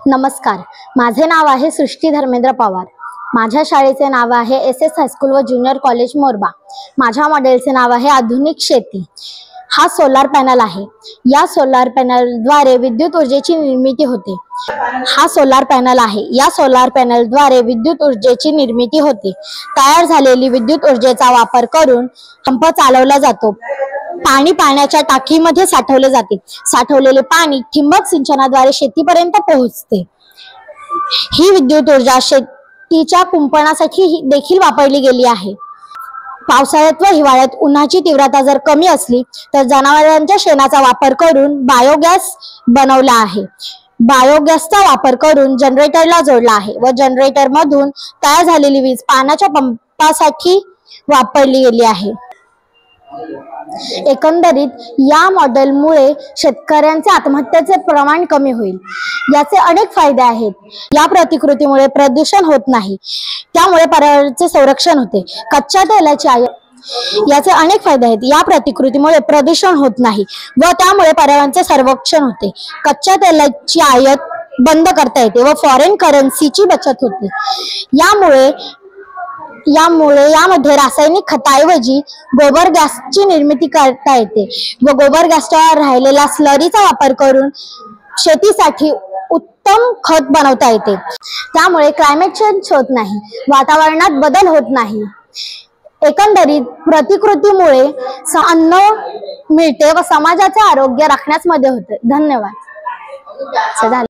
नमस्कार, माझे नाव आहे सृष्टी धर्मेंद्र पवार। माझ्या शाळेचे नाव आहे एस हायस्कूल व ज्युनियर कॉलेज मोरबा। माझ्या मॉडेलचे नाव आहे आधुनिक शेती। हा सोलार पॅनल आहे। या सोलार पॅनलद्वारे विद्युत ऊर्जेची निर्मिती होते। हा सोलार पॅनल आहे। या सोलार पॅनलद्वारे विद्युत ऊर्जेची निर्मिती होते। तयार झालेली विद्युत ऊर्जेचा वापर करून पंप चालवला जातो। पाणी पाण्याच्या टाकीमध्ये साठवले जाते। साठवलेले पाणी ठिबक सिंचनाद्वारे शेतीपर्यंत पोहोचते। ही विद्युत ऊर्जा शेतीच्या कुंपणासाठी देखील वापरली गेली आहे। पावसाळ्यात व हिवाळ्यात उन्हाची तीव्रता जर कमी असली तर जनावरांच्या शेणाचा वापर करून बायोगॅस बनवला आहे। बायोगॅसचा वापर करून जनरेटरला जोडला आहे व जनरेटर मधून तयार झालेली वीज पाण्याच्या पंपासाठी वापरली गेली आहे। एकंदरीत या मॉडेलमुळे शेतकऱ्यांचे आत्महत्येचे प्रमाण कमी होईल। याचे अनेक फायदे आहेत। या प्रतिकृतीमुळे प्रदूषण होत नाही, त्यामुळे पर्यावरणाचे संरक्षण होते। कच्च्या तेलाची याचे अनेक फायदे आहेत। या प्रतिकृतीमुळे प्रदूषण होत नाही व त्यामुळे पर्यावरणाचे संरक्षण होते। कच्च्या तेलाची आयात बंद करता येते व फॉरेन करन्सीची बचत होते। यामुळे यामध्ये रासायनिक खताऐवजी गोबर गॅसची निर्मिती करता येते व गोबर गॅसच्या राहिलेल्या स्लरीचा वापर करून शेतीसाठी उत्तम खत बनवता येते। त्यामुळे क्लायमेट चेंज होत नाही, वातावरणात बदल होत नाही। एकंदरीत प्रतिकृतीमुळे अन्न मिळते व समाजाचे आरोग्य राखण्यास मदत होते। धन्यवाद।